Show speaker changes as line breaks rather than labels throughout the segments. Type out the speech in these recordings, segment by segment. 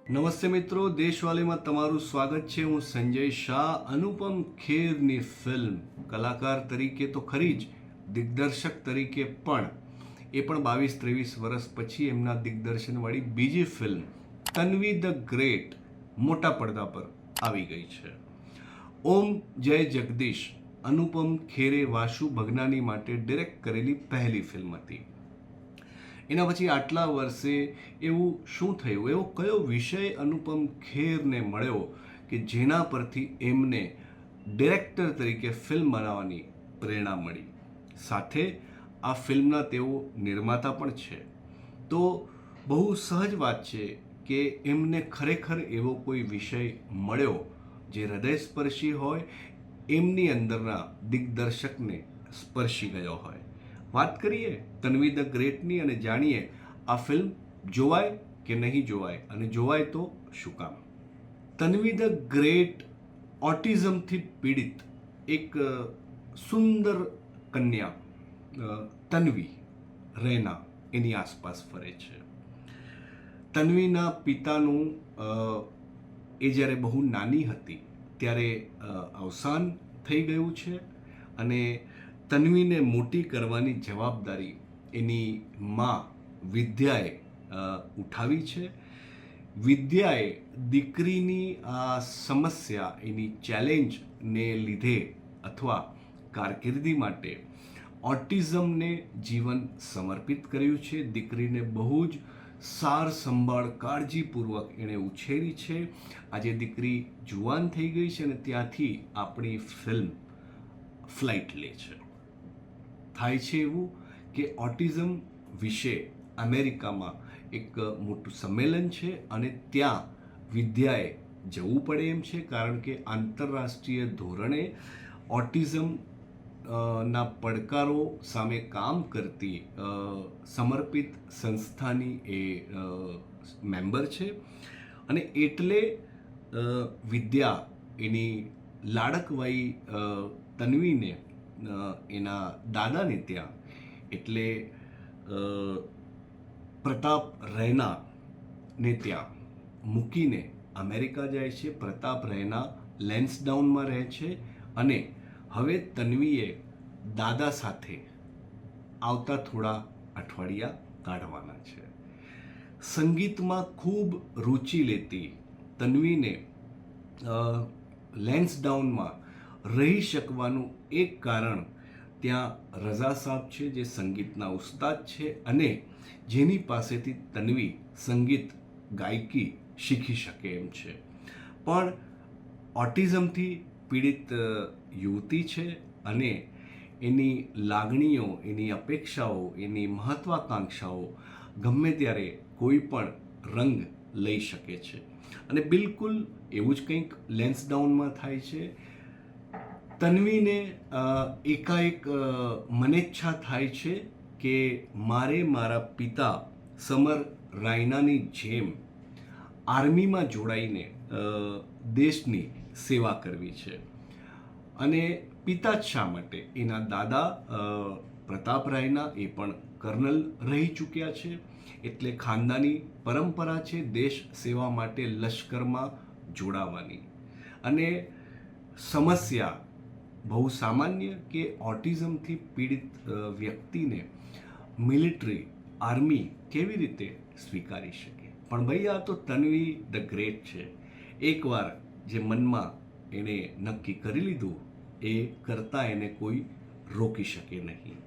નમસ્તે મિત્રો, દેશવાલીમાં તમારું સ્વાગત છે. હું સંજય શાહ. અનુપમ ખેરની ફિલ્મ કલાકાર તરીકે તો ખરી જ, દિગ્દર્શક તરીકે પણ, એ પણ 22-23 વર્ષ પછી એમના દિગ્દર્શનવાળી બીજી ફિલ્મ તન્વી ધ ગ્રેટ મોટા પડદા પર આવી ગઈ છે. ઓમ જય જગદીશ અનુપમ ખેરે વાસુ ભગનાની માટે ડિરેક્ટ કરેલી પહેલી ફિલ્મ હતી. એના પછી આટલા વર્ષે એવું શું થયું, એવો કયો વિષય અનુપમ ખેરને મળ્યો કે જેના પરથી એમને ડિરેક્ટર તરીકે ફિલ્મ બનાવવાની પ્રેરણા મળી. સાથે આ ફિલ્મના તેઓ નિર્માતા પણ છે. તો બહુ સહજ વાત છે કે એમને ખરેખર એવો કોઈ વિષય મળ્યો જે હૃદયસ્પર્શી હોય, એમની અંદરના દિગ્દર્શકને સ્પર્શી ગયો હોય. વાત કરીએ તન્વી ધ ગ્રેટની અને જાણીએ આ ફિલ્મ જોવાય કે નહીં જોવાય, અને જોવાય તો શું કામ. તન્વી ધ ગ્રેટ ઓટિઝમથી પીડિત એક સુંદર કન્યા તન્વી રૈના એની આસપાસ ફરે છે. તન્વીના પિતાનું એ જ્યારે બહુ નાની હતી ત્યારે અવસાન થઈ ગયું છે અને તન્વીને મોટી કરવાની જવાબદારી એની મા વિદ્યાએ ઉઠાવી છે. વિદ્યાએ દીકરીની આ સમસ્યા, એની ચેલેન્જને લીધે અથવા કારકિર્દી માટે ઓટિઝમને જીવન સમર્પિત કર્યું છે. દીકરીને બહુ જ સાર સંભાળ કાળજીપૂર્વક એણે ઉછેરી છે. આજે દીકરી જુવાન થઈ ગઈ છે અને ત્યાંથી આપણી ફિલ્મ ફ્લાઇટ લે છે. થાય છે એવું કે ઓટિઝમ વિશે અમેરિકામાં એક મોટું સંમેલન છે અને ત્યાં વિદ્યાએ જવું પડે એમ છે, કારણ કે આંતરરાષ્ટ્રીય ધોરણે ઓટિઝમ ના પડકારો સામે કામ કરતી સમર્પિત સંસ્થાની એ મેમ્બર છે. અને એટલે વિદ્યા એની લાડકવાઈ તન્વીને એના દાદાને ત્યાં, એટલે પ્રતાપ રૈનાને ત્યાં મૂકીને અમેરિકા જાય છે. પ્રતાપ રૈના લેન્સડાઉનમાં રહે છે અને હવે તન્વીએ દાદા સાથે આવતા થોડા અઠવાડિયા કાઢવાના છે. સંગીતમાં ખૂબ રુચિ લેતી તન્વીને લેન્સડાઉનમાં રહી શકવાનું એક કારણ ત્યાં રઝા સાહેબ છે, જે સંગીતના ઉસ્તાદ છે અને જેની પાસેથી તન્વી સંગીત ગાયકી શીખી શકે એમ છે. પણ ઓટિઝમથી પીડિત યુવતી છે અને એની લાગણીઓ, એની અપેક્ષાઓ, એની મહત્વાકાંક્ષાઓ ગમે ત્યારે કોઈ પણ રંગ લઈ શકે છે. અને બિલકુલ એવું જ કંઈક લેન્સડાઉનમાં થાય છે. તન્વીને એકાએક મનેચ્છા થાય છે કે મારે મારા પિતા સમર રાયનાની જેમ આર્મીમાં જોડાઈને દેશની સેવા કરવી છે. અને પિતા જ શા માટે, એના દાદા પ્રતાપ રાયના એ પણ કર્નલ રહી ચૂક્યા છે, એટલે ખાનદાની પરંપરા છે દેશ સેવા માટે લશ્કરમાં જોડાવાની. અને સમસ્યા બહુ સામાન્ય કે ઓટિઝમથી પીડિત વ્યક્તિને મિલિટરી, આર્મી કેવી રીતે સ્વીકારી શકે. પણ ભાઈ, આ તો તન્વી ધ ગ્રેટ છે. એકવાર જે મનમાં એણે નક્કી કરી લીધું એ કરતાં એને કોઈ રોકી શકે નહીં.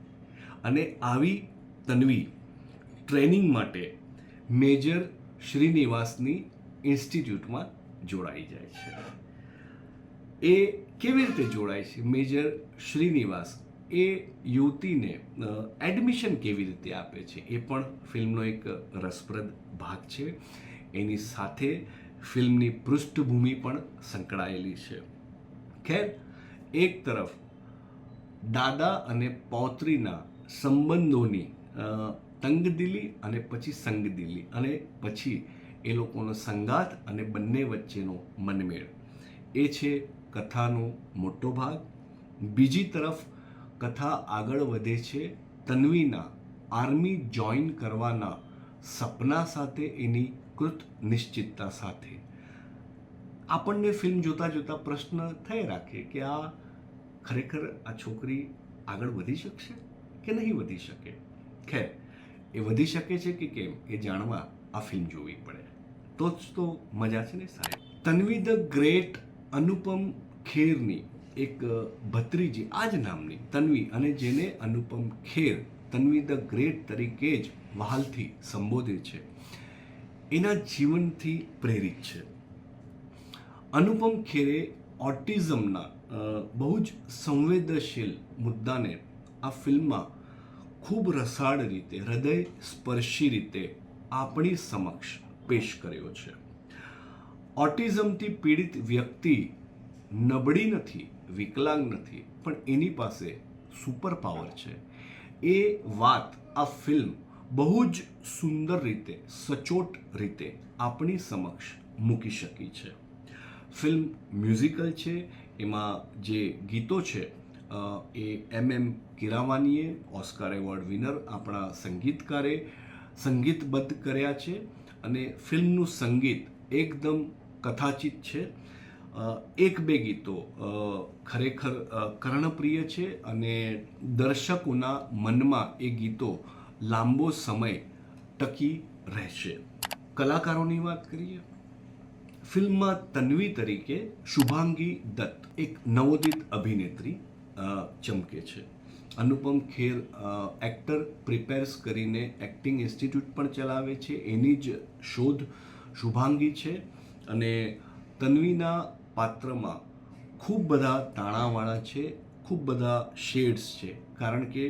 અને આવી તન્વી ટ્રેનિંગ માટે મેજર શ્રીનિવાસની ઇન્સ્ટિટ્યૂટમાં જોડાઈ જાય છે. એ કેવી રીતે જોડાય છે? મેજર શ્રીનિવાસ એ યુવતીને એડમિશન કેવી રીતે આપે છે, એ પણ ફિલ્મનો એક રસપ્રદ ભાગ છે. એની સાથે ફિલ્મની પૃષ્ઠભૂમિ પણ સંકળાયેલી છે. ખેર, એક તરફ દાદા અને પૌત્રીના સંબંધોની તંગદિલી અને પછી સંગદિલી અને પછી એ લોકોનો સંગાથ અને બંને વચ્ચેનો મનમેળ, એ છે કથાનો મોટો ભાગ. બીજી તરફ કથા આગળ વધે છે તન્વીના આર્મી જોઈન કરવાના સપના સાથે એની કૃત નિશ્ચિતતા સાથે. આપણને ફિલ્મ જોતાં જોતાં પ્રશ્ન થઈ રાખે કે આ ખરેખર આ છોકરી આગળ વધી શકશે કે નહીં વધી શકે. ખેર, એ વધી શકે છે કે કેમ એ જાણવા આ ફિલ્મ જોવી પડે, તો જ તો મજા છે ને સાહેબ. તન્વી ધ ગ્રેટ અનુપમ ખેરની એક ભત્રીજી આ જ નામની તન્વી, અને જેને અનુપમ ખેર તન્વી ધ ગ્રેટ તરીકે જ વહાલથી સંબોધે છે, એના જીવનથી પ્રેરિત છે. અનુપમ ખેરે ઓટિઝમના બહુ જ સંવેદનશીલ મુદ્દાને આ ફિલ્મમાં ખૂબ રસાળ રીતે, હૃદય સ્પર્શી રીતે આપણી સમક્ષ પેશ કર્યો છે. ઓટિઝમથી પીડિત વ્યક્તિ નબળી નથી, વિકલાંગ નથી, પણ એની પાસે સુપર પાવર છે. એ વાત આ ફિલ્મ બહુ જ સુંદર રીતે, સચોટ રીતે આપણી સમક્ષ મૂકી શકી છે. ફિલ્મ મ્યુઝિકલ છે. એમાં જે ગીતો છે એ MM કિરાવાનીએ, ઓસ્કાર એવોર્ડ વિનર આપણા સંગીતકારે સંગીતબદ્ધ કર્યા છે. અને ફિલ્મનું સંગીત એકદમ કથાચિત છે. એક બે ગીતો ખરેખર કર્ણપ્રિય છે અને દર્શકોના મનમાં એ ગીતો લાંબો સમય ટકી રહેશે. કલાકારોની વાત કરીએ. ફિલ્મમાં તન્વી તરીકે શુભાંગી દત્ત, એક નવોદિત અભિનેત્રી ચમકે છે. અનુપમ ખેર એક્ટર પ્રિપેર્સ કરીને એક્ટિંગ ઇન્સ્ટિટ્યૂટ પણ ચલાવે છે. એની જ શોધ શુભાંગી છે. અને તન્વીના પાત્રમાં ખૂબ બધા તાણાવાળા છે, ખૂબ બધા શેડ્સ છે, કારણ કે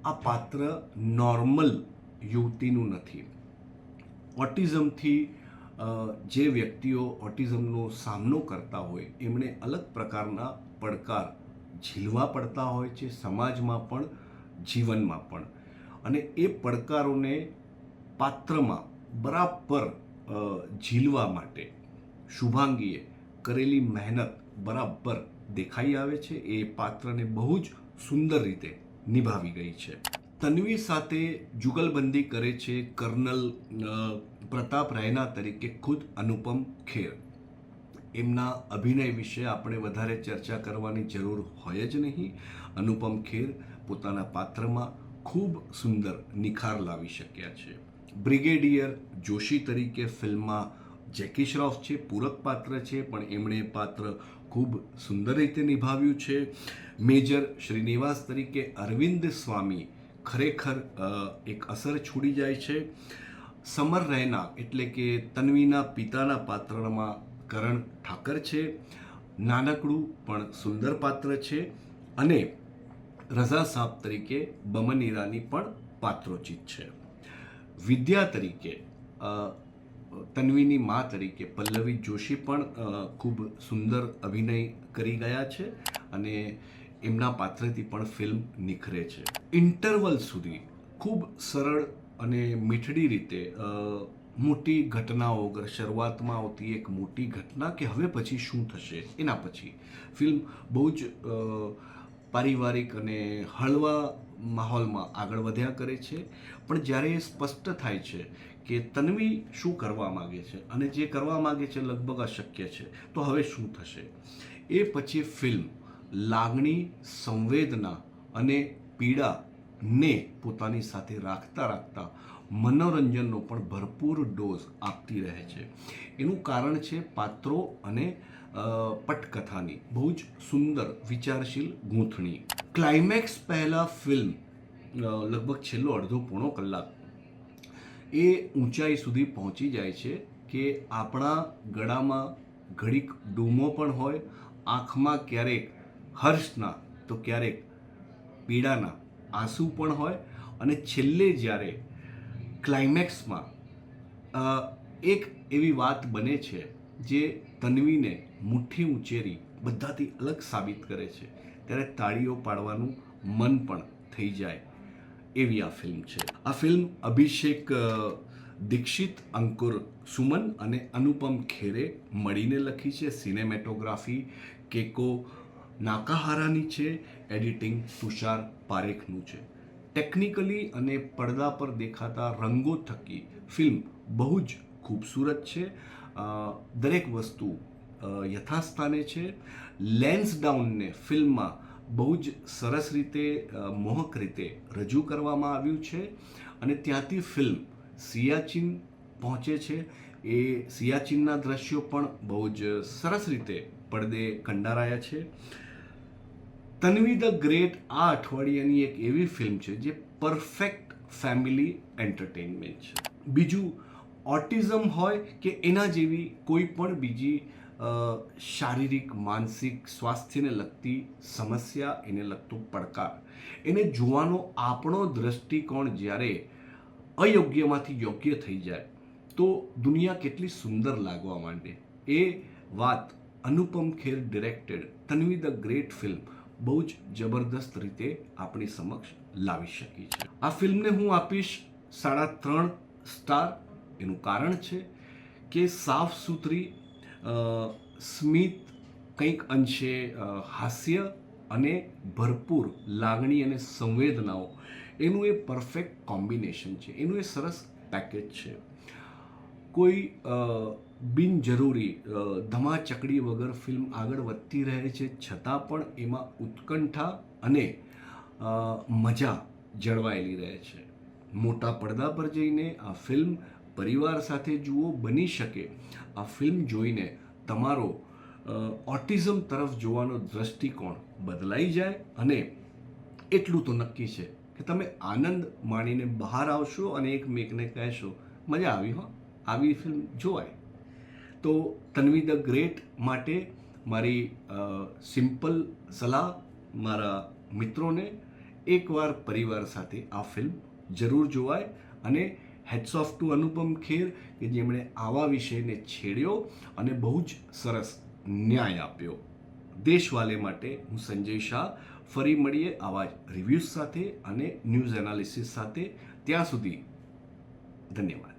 આ પાત્ર નોર્મલ યુવતીનું નથી. ઓટિઝમથી જે વ્યક્તિઓ ઓટિઝમનો સામનો કરતા હોય એમણે અલગ પ્રકારના પડકાર ઝીલવા પડતા હોય છે, સમાજમાં પણ, જીવનમાં પણ. અને એ પડકારોને પાત્રમાં બરાબર ઝીલવા માટે શુભાંગીએ કરેલી મહેનત બરાબર દેખાઈ આવે છે. એ પાત્રને બહુ જ સુંદર રીતે નિભાવી ગઈ છે. તન્વી સાથે જુગલબંધી કરે છે કર્નલ પ્રતાપ રૈના તરીકે ખુદ અનુપમ ખેર. એમના અભિનય વિશે આપણે વધારે ચર્ચા કરવાની જરૂર હોય જ નહીં. અનુપમ ખેર પોતાના પાત્રમાં ખૂબ સુંદર નિખાર લાવી શક્યા છે. બ્રિગેડિયર જોશી તરીકે ફિલ્મમાં જેકી શ્રોફ છે, પૂરક પાત્ર છે, પણ એમણે પાત્ર ખૂબ સુંદર રીતે નિભાવ્યું છે. મેજર શ્રીનિવાસ તરીકે અરવિંદ સ્વામી ખરેખર એક અસર છોડી જાય છે. સમર રૈના એટલે કે તન્વીના પિતાના પાત્રમાં કરણ ઠાકર છે. નાનકડું પણ સુંદર પાત્ર છે. અને રઝા સાબ તરીકે બમન ઈરાની પણ પાત્રોચિત છે. વિદ્યા તરીકે તન્વીની મા તરીકે પલ્લવી જોશી પણ ખૂબ સુંદર અભિનય કરી ગયા છે અને એમના પાત્રથી પણ ફિલ્મ નિખરે છે. ઇન્ટરવલ સુધી ખૂબ સરળ અને મીઠડી રીતે મોટી ઘટનાઓ વગર શરૂઆતમાં આવતી એક મોટી ઘટના કે હવે પછી શું થશે એના પછી ફિલ્મ બહુ જ પારિવારિક અને હળવા માહોલમાં આગળ વધ્યા કરે છે. પણ જ્યારે એ સ્પષ્ટ થાય છે કે તન્વી શું કરવા માગે છે અને જે કરવા માગે છે લગભગ અશક્ય છે, તો હવે શું થશે, એ પછી ફિલ્મ લાગણી, સંવેદના અને પીડાને પોતાની સાથે રાખતા રાખતા મનોરંજનનો પણ ભરપૂર ડોઝ આપતી રહે છે. એનું કારણ છે પાત્રો અને પટકથાની બહુ જ સુંદર વિચારશીલ ગૂંથણી. ક્લાઇમેક્સ પહેલાં ફિલ્મ લગભગ છેલ્લો અડધો પોણો કલાક એ ઊંચાઈ સુધી પહોંચી જાય છે કે આપણા ગળામાં ઘડીક ડૂમો પણ હોય, આંખમાં ક્યારેક હર્ષના તો ક્યારેક પીડાના આંસુ પણ હોય. અને છેલ્લે જ્યારે ક્લાઇમેક્સમાં એક એવી વાત બને છે જે તન્વીને મુઠ્ઠી ઉંચેરી બધાથી અલગ સાબિત કરે છે, ત્યારે તાળીઓ પાડવાનું મન પણ થઈ જાય એવી આ ફિલ્મ છે. આ ફિલ્મ અભિષેક દીક્ષિત, અંકુર સુમન અને અનુપમ ખેરે મળીને લખી છે. સિનેમેટોગ્રાફી કેકો નાકાહારાની છે. એડિટિંગ તુષાર પારેખનું છે. ટેકનિકલી અને પડદા પર દેખાતા રંગો થકી ફિલ્મ બહુ જ ખૂબસૂરત છે, દરેક વસ્તુ યથાસ્થાને છે. લેન્સડાઉનને ફિલ્મમાં બહુ જ સરસ રીતે મોહક રીતે રજૂ કરવામાં આવ્યું છે અને ત્યાંથી ફિલ્મ સિયાચીન પહોંચે છે. એ સિયાચીનના દ્રશ્યો પણ બહુ જ સરસ રીતે પડદે કંડારાયા છે. તન્વી ધ ગ્રેટ આ અઠવાડિયાની એક એવી ફિલ્મ છે જે પરફેક્ટ ફેમિલી એન્ટરટેનમેન્ટ છે. બીજું, ઓટિઝમ હોય કે એના જેવી કોઈ પણ બીજી શારીરિક માનસિક સ્વાસ્થ્યને લગતી સમસ્યા, એને લગતો પડકાર, એને જોવાનો આપણો દ્રષ્ટિકોણ જ્યારે અયોગ્યમાંથી યોગ્ય થઈ જાય તો દુનિયા કેટલી સુંદર લાગવા માંડે. એ વાત Anupam Kher directed Tanvi the great film બહુ જ જબરદસ્ત રીતે આપણી સમક્ષ લાવી શકી છે. આ ફિલ્મને હું આપીશ 3.5 સ્ટાર. એનું કારણ છે કે સાફ સુથરી સ્મિત, કંઈક અંશે હાસ્ય અને ભરપૂર લાગણી અને સંવેદનાઓ, એનું એ પરફેક્ટ કોમ્બિનેશન છે, એનું એ સરસ પેકેજ છે. કોઈ બિનજરૂરી ધમાચકડી વગર ફિલ્મ આગળ વધતી રહે છે, છતાં પણ એમાં ઉત્કંઠા અને મજા જળવાયેલી રહે છે. મોટા પડદા પર જઈને આ ફિલ્મ પરિવાર સાથે જુઓ. બની શકે આ ફિલ્મ જોઈને તમારો ઓટિઝમ તરફ જોવાનો દ્રષ્ટિકોણ બદલાઈ જાય અને એટલું તો નક્કી છે કે તમે આનંદ માણીને બહાર આવશો અને એકમેકને કહેશો મજા આવી હો, આવી ફિલ્મ જોવાય. તો તન્વી ધ ગ્રેટ માટે મારી સિમ્પલ સલાહ મારા મિત્રોને, એકવાર પરિવાર સાથે આ ફિલ્મ જરૂર જોવાય. અને hats of two Anupam Kher કે જેમણે આવા વિષયને છેડ્યો અને બહુ જ સરસ ન્યાય આપ્યો. દેશવાલે માટે હું સંજય શાહ. ફરી મળીએ આવા જ રિવ્યૂઝ સાથે અને ન્યૂઝ એનાલિસિસ સાથે. ત્યાં સુધી ધન્યવાદ.